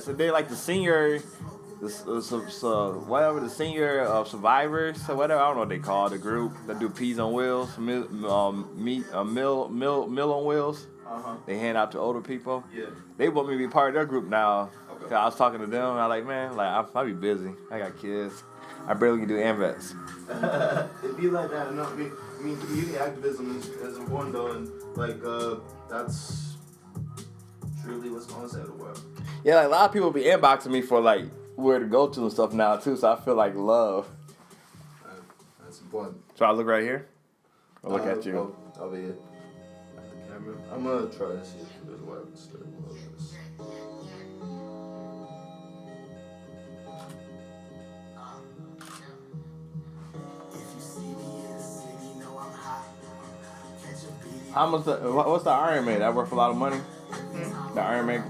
vets, and then like the senior, whatever the senior survivors or whatever. I don't know what they call the group that do peas on wheels, meal on wheels. They hand out to older people. Yeah. They want me to be part of their group now. Okay. I was talking to them, and I like, man, like I be busy. I got kids. I barely can do AMVETs. It'd be like that. No, I mean, community activism is important though, and like that's truly what's going to save the world. Yeah, like a lot of people be inboxing me for like where to go to and stuff now too. So I feel like love. That's important. So I look right here. Or look at you. I'll be it. At the camera. I'm gonna try to see if there's a way I can start this. How much? What's the Iron Man? That worth a lot of money. The Iron Man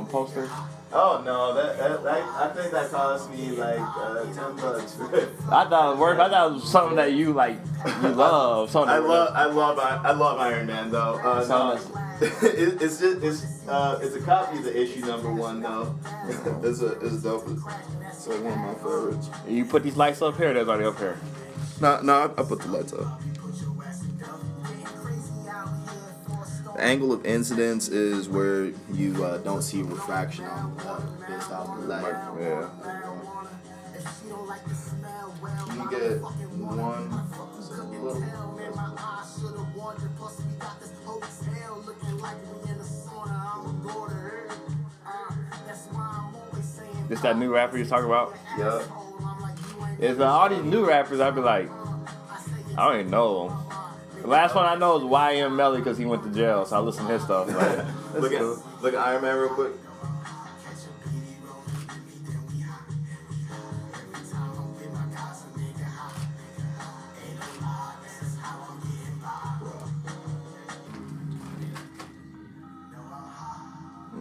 poster. Oh no, that I think that cost me like $10. I thought it was worth. I thought it was something that you like. You love. Something. I love Iron Man though. No, it's a copy of the issue #1 though. It's dope. It's like one of my favorites. You put these lights up here. Or there's already up here. No, I put the lights up. The angle of incidence is where you don't see refraction on based off the light. Yeah. You get one little. This that new rapper you talking about? Yeah. It's all these new rappers. I be like, I don't even know them. The last one I know is YM Melly because he went to jail, so I listen to his stuff. Like, look at Iron Man real quick.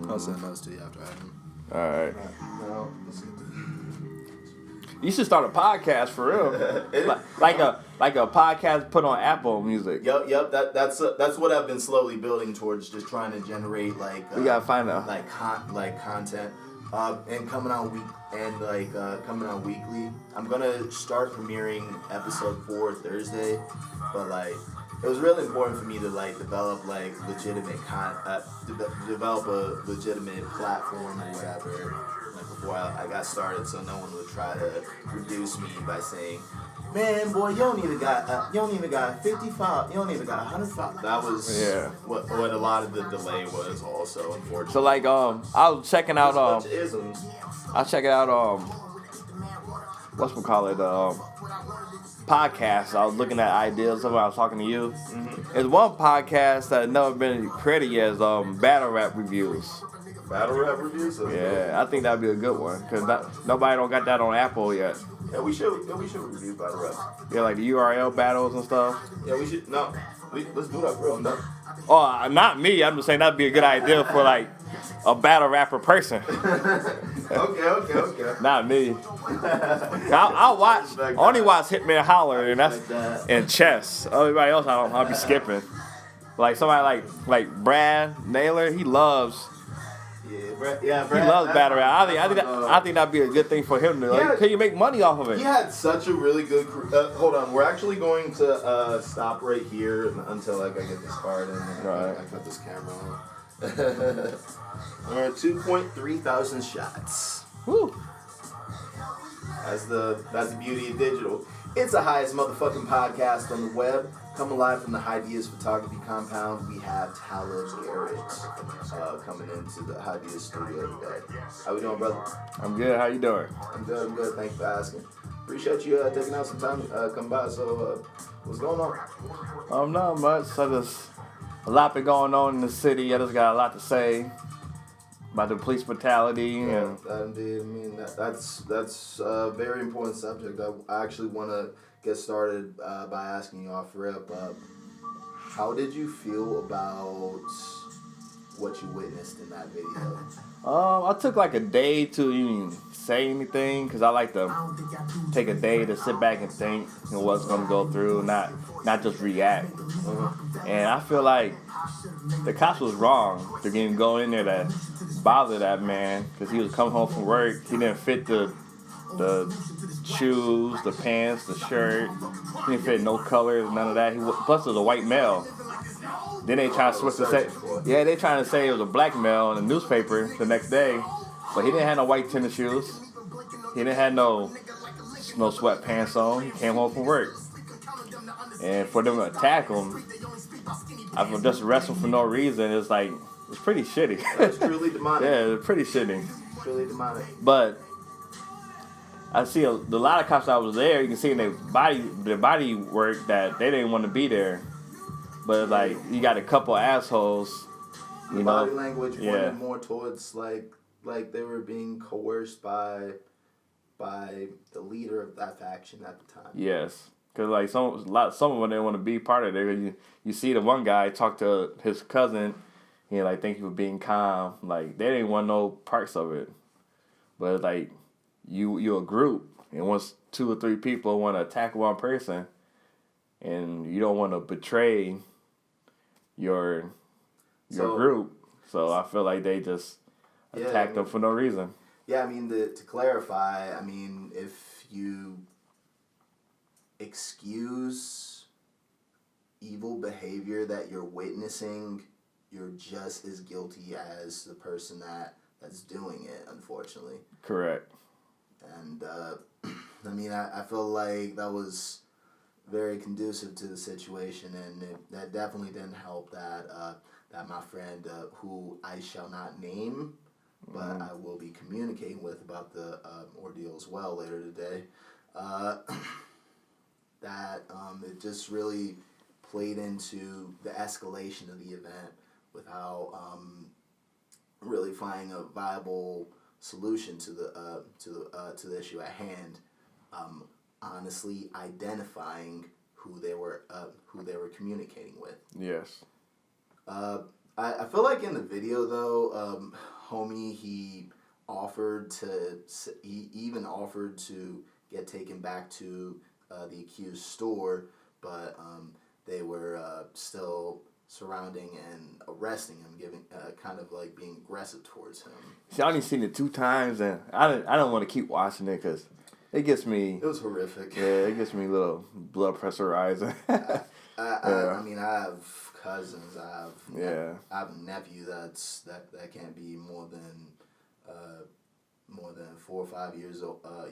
I'll send those to you after I have them. All right. Now, let's get You should start a podcast for real, like a podcast put on Apple Music. Yep. That's what I've been slowly building towards, just trying to generate like we gotta find out like content, and coming out weekly. I'm gonna start premiering episode 4 Thursday, but like it was really important for me to like develop like legitimate develop a legitimate platform or whatever. Before I got started, so no one would try to reduce me by saying, "Man, boy, you don't even got 55, you don't even got 105." That was what a lot of the delay was, also, unfortunately. So like I was checking out I check it out podcasts. I was looking at ideas. Something I was talking to you. Mm-hmm. There's one podcast that had never been credited yet is battle rap reviews. Battle rap reviews? Yeah, I think that'd be a good one because nobody don't got that on Apple yet. Yeah, we should review battle rap. Yeah, like the URL battles and stuff. Yeah, we should. No, let's do that, bro. I'm done. Oh, not me. I'm just saying that'd be a good idea for like a battle rapper person. Okay. Not me. I only watch Hitman Holler and that's and chess. Everybody else I'll be skipping. Like somebody like Brad Naylor, he loves. Brad, he loves battle rap. I think that'd be a good thing for him to. Like, can you make money off of it? He had such a really good. Hold on, we're actually going to stop right here until like I get this card and I put this camera on. We're at 2.3 thousand shots. Woo! That's the beauty of digital. It's the highest motherfucking podcast on the web. Coming live from the Hideas Photography Compound, we have Talib Garrett coming into the Hideas studio today. How we doing, brother? I'm good. How you doing? I'm good. Thanks for asking. Appreciate you taking out some time to come by. So, what's going on? Not much. A lot been going on in the city. I just got a lot to say about the police brutality. Yeah, indeed. I mean, that's a very important subject. I actually want to get started by asking you off rip. How did you feel about what you witnessed in that video? I took like a day to even say anything because I like to take a day to sit back and think what's going to go through, not just react. And I feel like the cops was wrong to even go in there to bother that man because he was coming home from work. He didn't fit the shoes, the pants, the shirt. He didn't fit no colors, none of that. Plus, it was a white male. Then they trying to switch to say, yeah, they trying to say it was a black male in the newspaper the next day, but he didn't have no white tennis shoes. He didn't have no sweatpants on. He came home from work, and for them to attack him, I've just arrested him for no reason. It's like it's pretty shitty. It's truly demonic. Yeah, it's pretty shitty. Truly demonic. But I see a lot of cops that was there. You can see in their body work that they didn't want to be there. But like you got a couple assholes, you know. Body language pointed more towards like they were being coerced by the leader of that faction at the time. Yes, because like some of them didn't want to be part of it. You see the one guy talk to his cousin, and like thank you for being calm. Like they didn't want no parts of it. But like you're a group, and once 2 or 3 people want to attack one person, and you don't want to betray your group, so I feel like they just attacked them for no reason. Yeah, I mean, to clarify, I mean, if you excuse evil behavior that you're witnessing, you're just as guilty as the person that's doing it, unfortunately. Correct. And, I mean, I feel like that was very conducive to the situation, and that definitely didn't help that my friend, who I shall not name, but I will be communicating with about the ordeal as well later today, that it just really played into the escalation of the event without really finding a viable solution to the issue at hand. Honestly identifying who they were communicating with. Yes. I feel like in the video though, homie, he even offered to get taken back to the accused store, but they were still surrounding and arresting him, giving kind of like being aggressive towards him. See, I only seen it 2 times, and I don't want to keep watching it because it gets me. It was horrific. Yeah, it gets me a little blood pressure rising. I mean, I have cousins. I have a nephew that can't be more than 4 or 5 years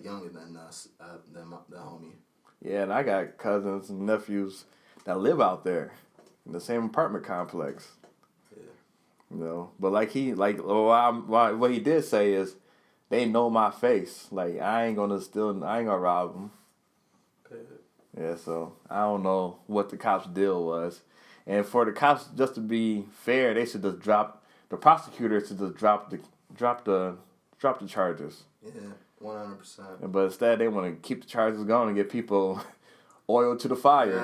younger than us, than the homie. Yeah, and I got cousins and nephews that live out there in the same apartment complex. Yeah. You know, but what he did say is, they know my face. Like, I ain't gonna rob them. Yeah, so I don't know what the cops' deal was. And for the cops, just to be fair, they should just the prosecutors should just drop the charges. Yeah, 100%. But instead, they want to keep the charges going and get people oil to the fire.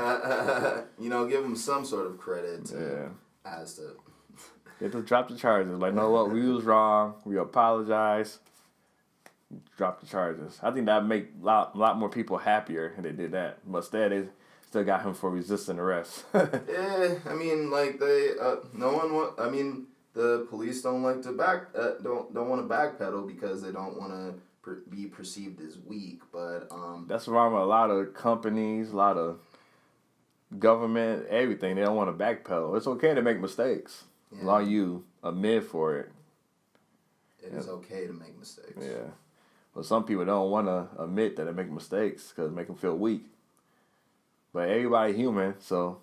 Give them some sort of credit as to... They just drop the charges. Like, know what? We was wrong. We apologize. Drop the charges. I think that'd make a lot more people happier if they did that. But instead, they still got him for resisting arrest. Yeah, I mean, like the police don't like to don't want to backpedal because they don't want to be perceived as weak. But that's wrong with a lot of companies, a lot of government, everything. They don't want to backpedal. It's okay to make mistakes, as long as you admit for it. It is okay to make mistakes. Yeah. But some people don't want to admit that they make mistakes because it make them feel weak. But everybody human, so...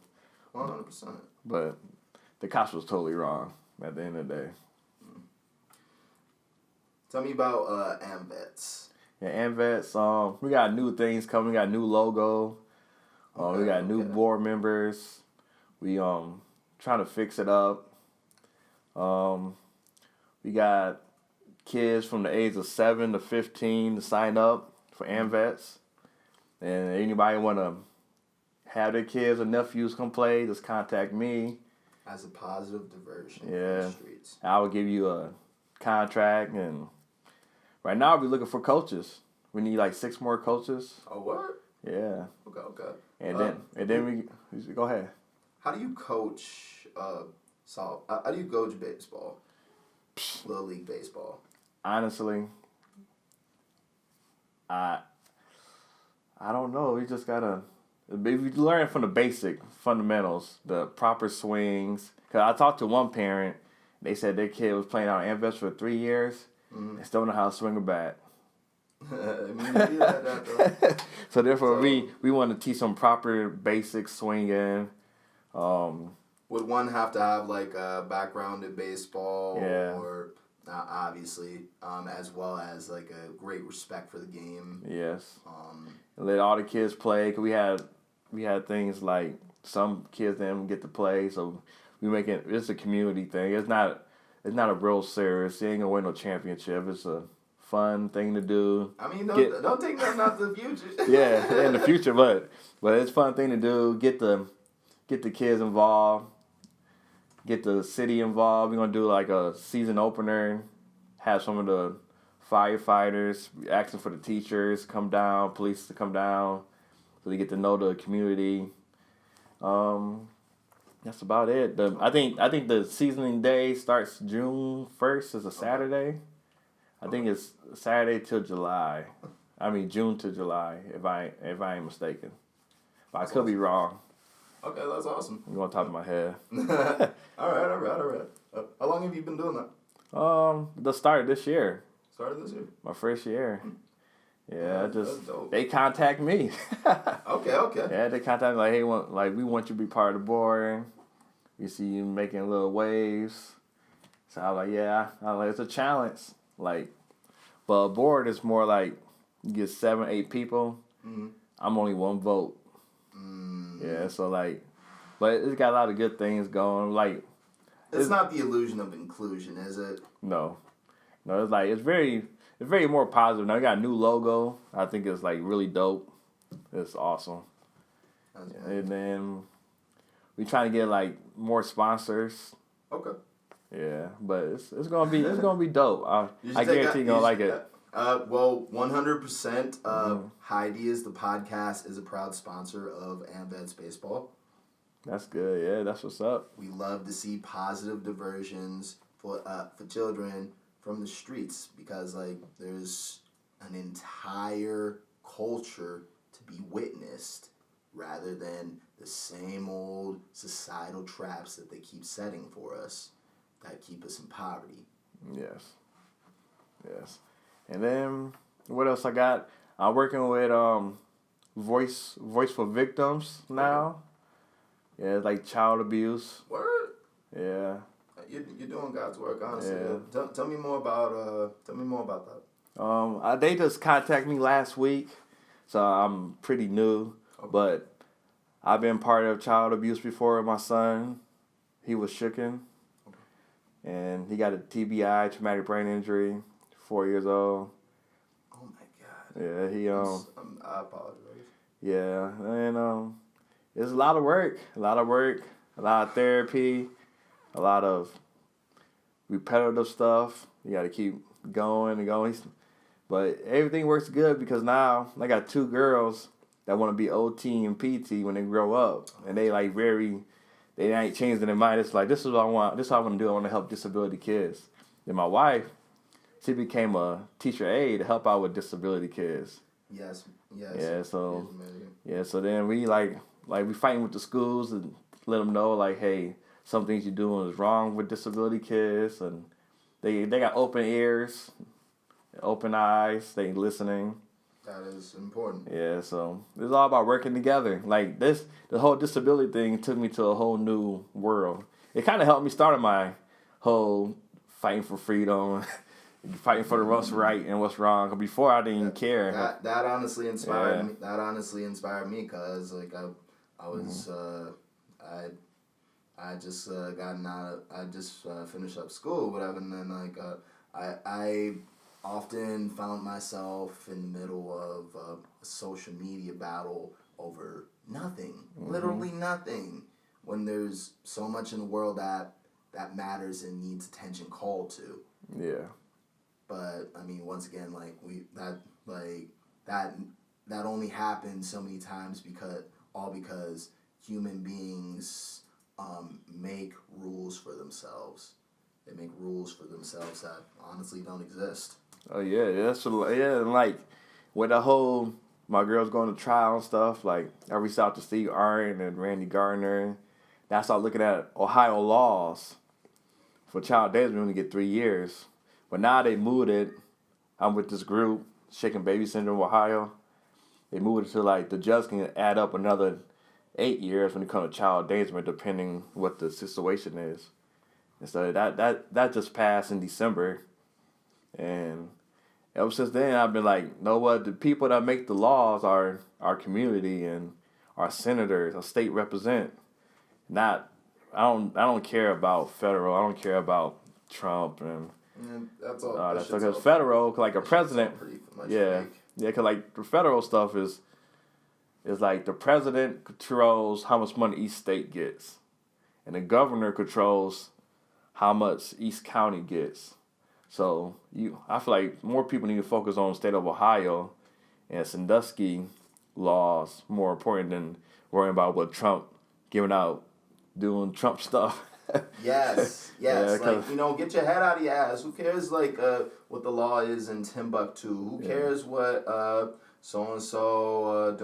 100%. But the cops was totally wrong at the end of the day. Tell me about AMVETS. Yeah, AMVETS, we got new things coming. We got new logo. We got new board members. We trying to fix it up. We got kids from the age of 7 to 15 to sign up for AMVETS. And anybody want to have their kids or nephews come play, just contact me. As a positive diversion from the streets. I will give you a contract and Right now, we're looking for coaches. We need like 6 more coaches. Oh, what? Yeah. Okay. And then we go ahead. How do you coach? How do you coach baseball? Little league baseball. Honestly, I don't know. We just gotta. We learn from the basic fundamentals, the proper swings. Cause I talked to one parent. They said their kid was playing out in Amvets for 3 years. And still don't know how to swing a bat. So therefore, we want to teach some proper basic swinging. Would one have to have like a background in baseball, or obviously, as well as like a great respect for the game? Yes. Let all the kids play. Cause we had things like some kids didn't get to play, so we make it. It's a community thing. It's not a real serious. You ain't gonna win no championship. It's a fun thing to do. I mean, don't take nothing out the future. Yeah, in the future, but it's a fun thing to do. Get the kids involved. Get the city involved. We're gonna do like a season opener. Have some of the firefighters asking for the teachers come down, police to come down, so they get to know the community. That's about it. I think the seasoning day starts June 1st. It's a Saturday. I think it's Saturday till July. I mean June to July, if I ain't mistaken. But I could be wrong. Okay, that's awesome. I'm going top of my head. All right. How long have you been doing that? The start of this year. Started this year? My first year. Yeah, that's dope. They contact me. Okay. Yeah, they contact me like, hey, we want you to be part of the board. We see you making little waves. So I was like, yeah. I was like, it's a challenge. Like, but a board is more like you get 7, 8 people. Mm-hmm. I'm only 1 vote. Yeah, so like, but it's got a lot of good things going. Like, it's not the illusion of inclusion, is it? No, it's like it's very more positive. Now we got a new logo. I think it's like really dope. It's awesome. And then we trying to get like more sponsors. Okay. Yeah, but it's gonna be dope. I guarantee you're gonna like it. Well, 100%. Hideas, the podcast, is a proud sponsor of Amvets Baseball. That's good. Yeah, that's what's up. We love to see positive diversions for children from the streets, because like there's an entire culture to be witnessed, rather than the same old societal traps that they keep setting for us that keep us in poverty. Yes. And then what else I got? I'm working with Voice for Victims now. Yeah, it's like child abuse. Word. Yeah. You're doing God's work, honestly. Yeah. Tell me more about that. They just contacted me last week, so I'm pretty new. Okay. But I've been part of child abuse before. My son, he was shooken, and he got a TBI, traumatic brain injury. 4 years old. Oh my God. Yeah, I apologize. Yeah, and it's a lot of work, a lot of therapy, a lot of repetitive stuff. You got to keep going and going. But everything works good because now I got 2 girls that want to be OT and PT when they grow up, and they like they ain't changing their mind. It's like, this is what I want. This is what I want to do. I want to help disability kids. Then my wife, she became a teacher aide to help out with disability kids. Yes. Yeah, so then we we fighting with the schools and let them know like, hey, some things you're doing is wrong with disability kids, and they got open ears, open eyes, they listening. That is important. Yeah, so it's all about working together. Like the whole disability thing took me to a whole new world. It kind of helped me start my whole fighting for freedom. Fighting for what's right and what's wrong. Before I didn't even care. That honestly inspired me. That honestly inspired me, because like I was I just finished up school, whatever, and then like I often found myself in the middle of a social media battle over nothing, literally nothing, when there's so much in the world that matters and needs attention called to. Yeah. But I mean, once again, like that only happens so many times because human beings make rules for themselves. They make rules for themselves that honestly don't exist. Oh yeah, and like with the whole my girls going to trial and stuff. Like I reached out to Steve Arnn and Randy Gardner. And I started looking at Ohio laws for child endangerment. We only get 3 years, but now they moved it. I'm with this group, Shaken Baby Syndrome Ohio. They moved it to like the judge can add up another 8 years when it comes to child endangerment, depending what the situation is. And so that just passed in December, and ever since then I've been like, know what? The people that make the laws are our community and our senators, our state represent. Not, I don't care about federal. I don't care about Trump and. That's all. That's because federal, like a president, yeah, because like the federal stuff is like the president controls how much money each state gets, and the governor controls how much each county gets. So I feel like more people need to focus on the state of Ohio and Sandusky laws more important than worrying about what Trump doing Trump stuff. Yes. Yeah, like, get your head out of your ass. Who cares, like, what the law is in Timbuktu? Who cares what so-and-so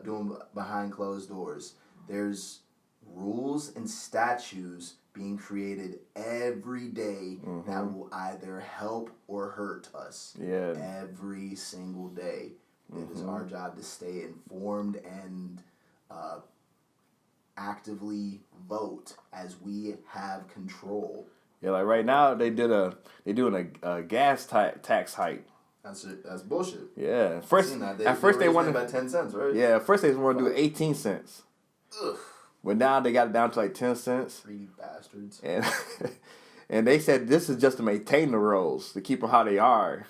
doing behind closed doors? There's rules and statutes being created every day that will either help or hurt us. Yeah. Every single day. It is our job to stay informed and actively vote as we have control. Yeah, like right now they're doing a gas tax hike. That's bullshit. Yeah, at first they wanted about 10 cents, right? Yeah, at first they wanted to do 18 cents. Ugh. But now they got it down to like 10 cents. Greedy bastards. And and they said this is just to maintain the roads, to keep them how they are.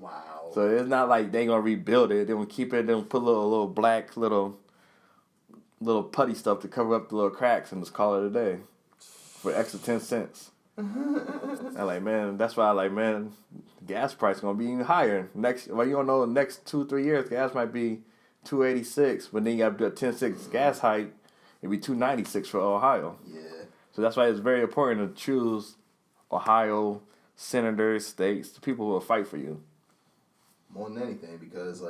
Wow. So it's not like they gonna rebuild it. They gonna keep it. They gonna put little black little putty stuff to cover up the little cracks and just call it a day for extra 10 cents. I like, man, that's why I like, man, gas price gonna be even higher next. Well, you don't know, the next 2-3 years gas might be $2.86, but then you got to do a 10 cents gas hike. It'd be $2.96 for Ohio. Yeah. So that's why it's very important to choose Ohio senators, states, the people who will fight for you. More than anything, because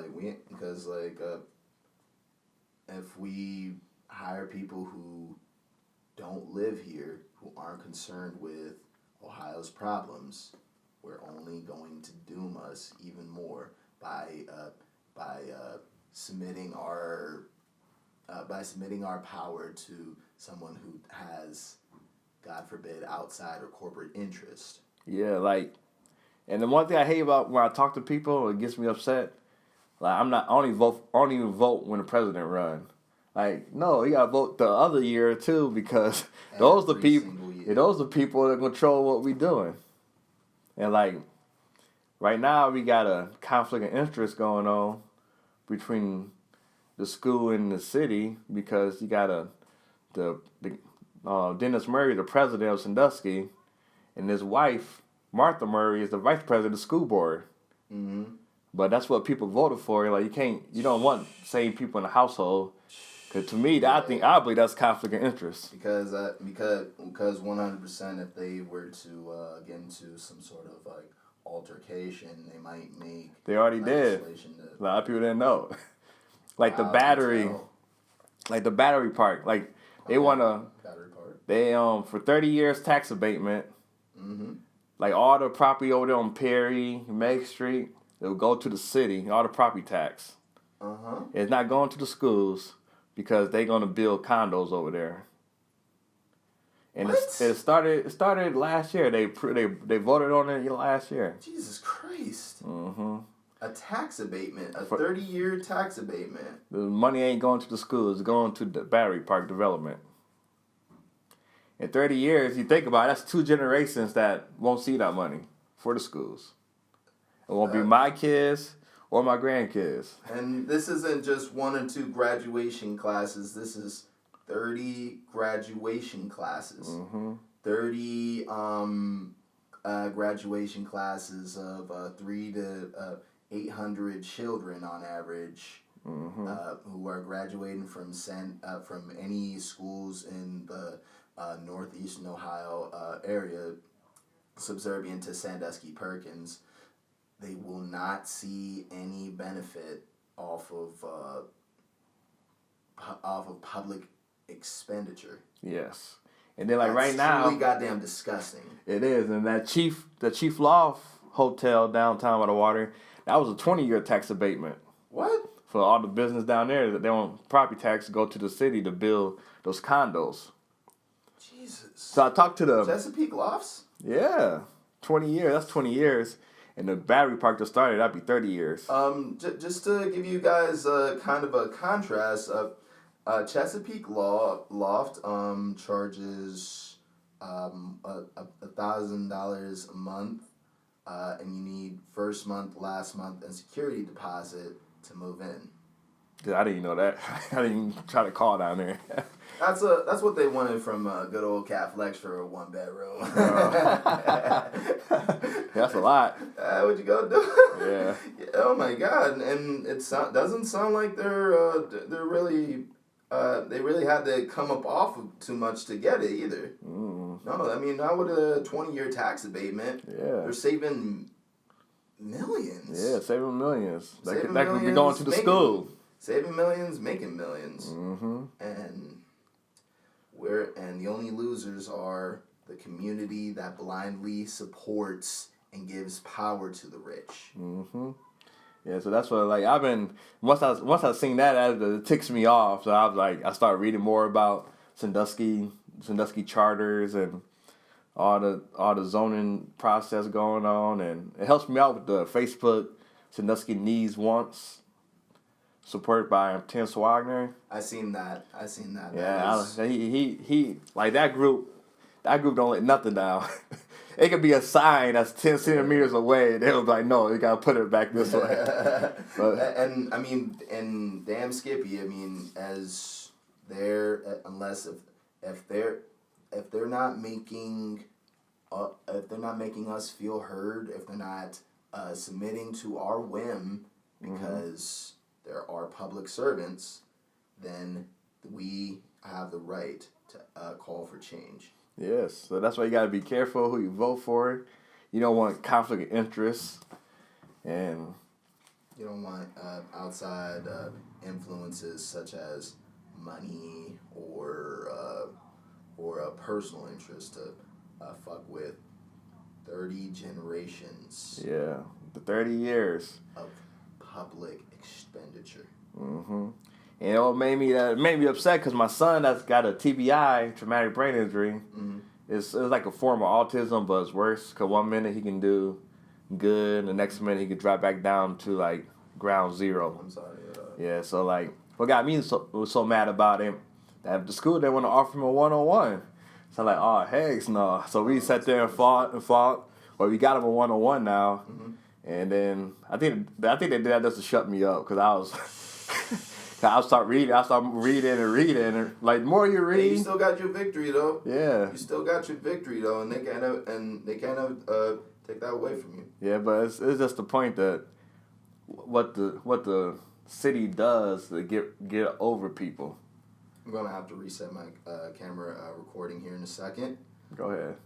if we hire people who don't live here, who aren't concerned with Ohio's problems, we're only going to doom us even more by submitting our power to someone who has, God forbid, outside or corporate interest. Yeah, like, and the one thing I hate about when I talk to people, it gets me upset. Like, I don't even vote when the president run. Like, no, you gotta vote the other year too, because those are the people that control what we doing. And like, right now we got a conflict of interest going on between the school and the city, because you got Dennis Murray, the president of Sandusky, and his wife Martha Murray is the vice president of the school board. Mm-hmm. But that's what people voted for. Like, you don't want the same people in the household. Because to me, I believe that's conflict of interest. Because 100%, if they were to get into some sort of like altercation, they might make. They already did. A lot of people didn't know. Like the battery park. Like they want to. Battery park. They for 30 years tax abatement. Mm-hmm. Like all the property over there on Perry, Meg Street, it will go to the city. All the property tax. It's not going to the schools, because they're gonna build condos over there. And it started last year. They voted on it last year. Jesus Christ. Mm-hmm. A tax abatement, a 30-year tax abatement. The money ain't going to the schools; it's going to the battery park development. In 30 years, you think about it, that's 2 generations that won't see that money for the schools. It won't be my kids or my grandkids. And this isn't just 1 or 2 graduation classes. This is 30 graduation classes. 30 graduation classes of 300 to 800 children on average, who are graduating from any schools in the northeastern Ohio area, subservient to Sandusky Perkins. They will not see any benefit off of public expenditure. Yes. And then, like, That's right now, truly goddamn disgusting. It is. And the Chief Loft Hotel downtown by the water, that was a 20-year tax abatement. What? For all the business down there, that they want property tax to go to the city to build those condos. Jesus. So I talked to the... Chesapeake Lofts? Yeah. 20 years. That's 20 years. And the battery park that started, that'd be 30 years. Just to give you guys kind of a contrast, Chesapeake Loft charges $1,000 a month, and you need first month, last month, and security deposit to move in. Dude, I didn't even know that. I didn't even try to call down there. That's what they wanted from good old Cat Flex for a 1-bedroom. That's a lot. What you gonna do? Yeah. Oh my God! And it doesn't sound like they're really they really had to come up off of too much to get it either. No, I mean not with a 20-year tax abatement. Yeah. They're saving millions. Yeah, saving millions. That could Millions, be going to the school. Saving millions, making millions. Mm-hmm. And the only losers are the community that blindly supports and gives power to the rich. Mm-hmm. Yeah, so that's what, like, I've been, once I seen that, it ticks me off. So I was like, I started reading more about Sandusky charters and all the zoning process going on, and it helps me out with the Facebook Sandusky Needs Wants, supported by Tim Swagner. I seen that. Yeah, he like that group don't let nothing down. It could be a sign that's 10 centimeters away. They was like, no, you gotta put it back this way. And I mean, and damn Skippy, I mean, as they're if they're not making us feel heard, if they're not submitting to our whim because there are public servants, then we have the right to call for change. Yes, so that's why you gotta be careful who you vote for. You don't want conflict of interest, and you don't want outside influences such as money or a personal interest to fuck with 30 generations. Yeah, the 30 years of public expenditure. Mm-hmm. And it made me upset because my son that's got a TBI, traumatic brain injury, it's like a form of autism, but it's worse. Because 1 minute he can do good, and the next minute he can drop back down to like ground zero. I'm sorry. Yeah, so like what got me was so mad about him that the school they want to offer him a 1-on-1. So I'm like, oh heck no. So we sat there and fought. Well, we got him a 1-on-1 now, and then I think they did that just to shut me up because I start reading, and like the more you read, hey, you still got your victory though. Yeah, you still got your victory though, and they can't take that away from you. Yeah, but it's just the point that what the city does to get over people. I'm gonna have to reset my camera recording here in a second. Go ahead.